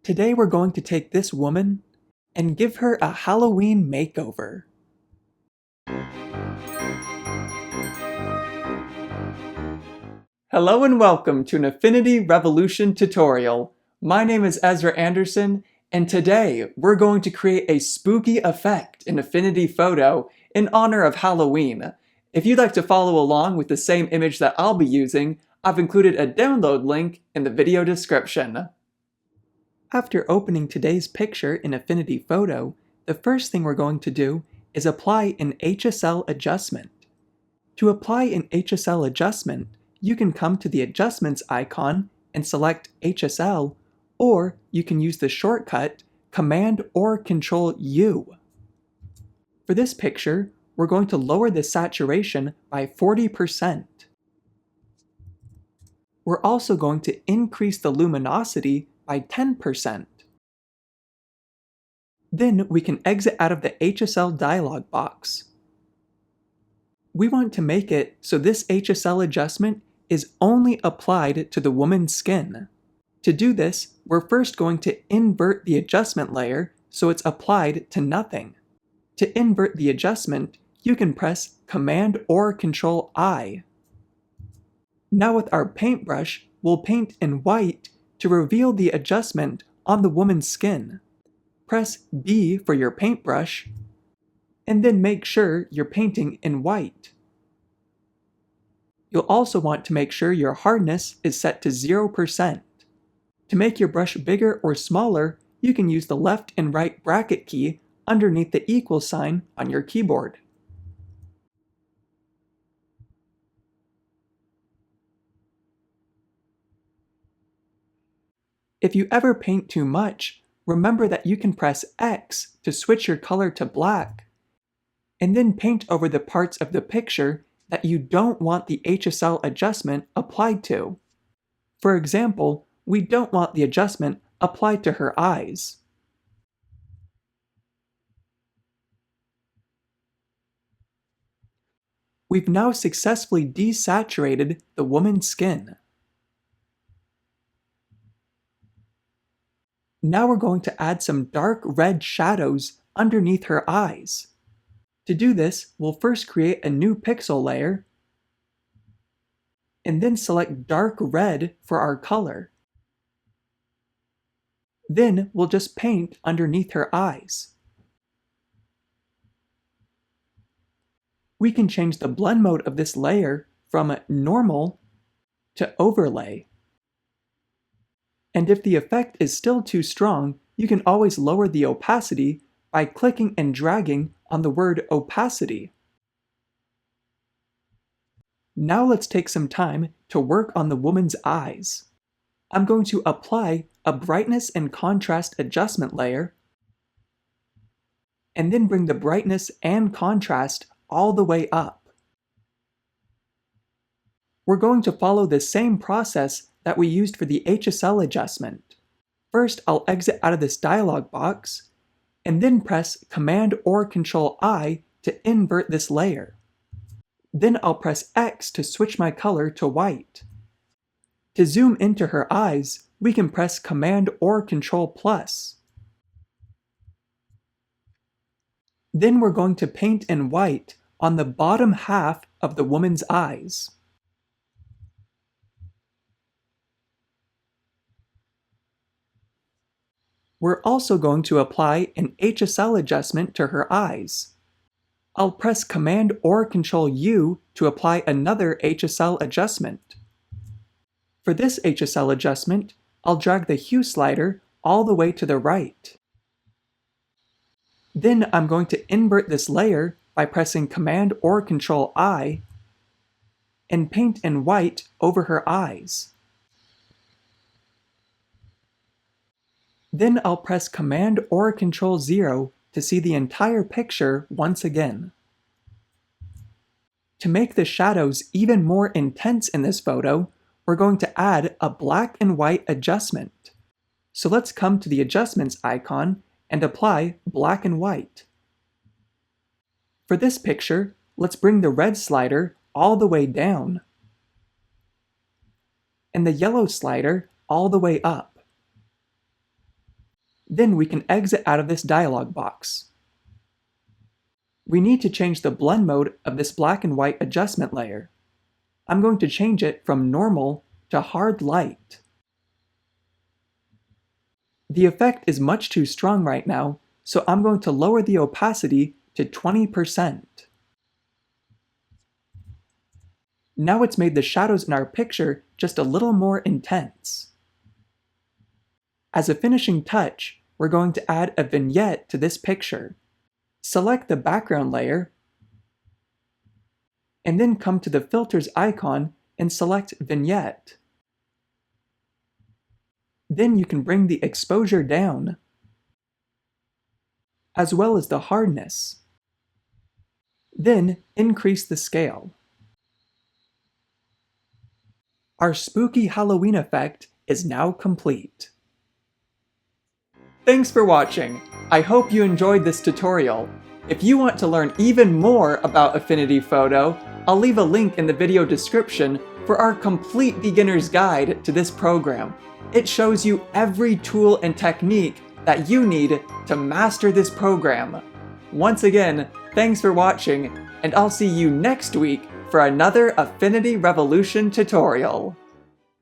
Today we're going to take this woman and give her a Halloween makeover. Hello and welcome to an Affinity Revolution tutorial. My name is Ezra Anderson, and today we're going to create a spooky effect in Affinity Photo in honor of Halloween. If you'd like to follow along with the same image that I'll be using, I've included a download link in the video description. After opening today's picture in Affinity Photo, the first thing we're going to do is apply an HSL adjustment. To apply an HSL adjustment, you can come to the Adjustments icon and select HSL, or you can use the shortcut Command or Control U. For this picture, we're going to lower the saturation by 40%. We're also going to increase the luminosity by 10%. Then we can exit out of the HSL dialog box. We want to make it so this HSL adjustment is only applied to the woman's skin. To do this, we're first going to invert the adjustment layer so it's applied to nothing. To invert the adjustment, you can press Command or Control I. Now with our paintbrush, we'll paint in white to reveal the adjustment on the woman's skin. Press B for your paintbrush, and then make sure you're painting in white. You'll also want to make sure your hardness is set to 0%. To make your brush bigger or smaller, you can use the left and right bracket key underneath the equal sign on your keyboard. If you ever paint too much, remember that you can press X to switch your color to black, and then paint over the parts of the picture that you don't want the HSL adjustment applied to. For example, we don't want the adjustment applied to her eyes. We've now successfully desaturated the woman's skin. Now we're going to add some dark red shadows underneath her eyes. To do this, we'll first create a new pixel layer, and then select dark red for our color. Then we'll just paint underneath her eyes. We can change the blend mode of this layer from normal to overlay. And if the effect is still too strong, you can always lower the opacity by clicking and dragging on the word opacity. Now let's take some time to work on the woman's eyes. I'm going to apply a brightness and contrast adjustment layer, and then bring the brightness and contrast all the way up. We're going to follow the same process that we used for the HSL adjustment. First, I'll exit out of this dialog box, and then press Command or Control I to invert this layer. Then I'll press X to switch my color to white. To zoom into her eyes, we can press Command or Control plus. Then we're going to paint in white on the bottom half of the woman's eyes. We're also going to apply an HSL adjustment to her eyes. I'll press Command or Control U to apply another HSL adjustment. For this HSL adjustment, I'll drag the hue slider all the way to the right. Then I'm going to invert this layer by pressing Command or Control I and paint in white over her eyes. Then I'll press Command or Control 0 to see the entire picture once again. To make the shadows even more intense in this photo, we're going to add a black and white adjustment. So let's come to the Adjustments icon and apply black and white. For this picture, let's bring the red slider all the way down, and the yellow slider all the way up. Then we can exit out of this dialog box. We need to change the blend mode of this black and white adjustment layer. I'm going to change it from normal to hard light. The effect is much too strong right now, so I'm going to lower the opacity to 20%. Now it's made the shadows in our picture just a little more intense. As a finishing touch, we're going to add a vignette to this picture. Select the background layer, and then come to the filters icon and select vignette. Then you can bring the exposure down, as well as the hardness. Then increase the scale. Our spooky Halloween effect is now complete. Thanks for watching. I hope you enjoyed this tutorial. If you want to learn even more about Affinity Photo, I'll leave a link in the video description for our complete beginner's guide to this program. It shows you every tool and technique that you need to master this program. Once again, thanks for watching, and I'll see you next week for another Affinity Revolution tutorial.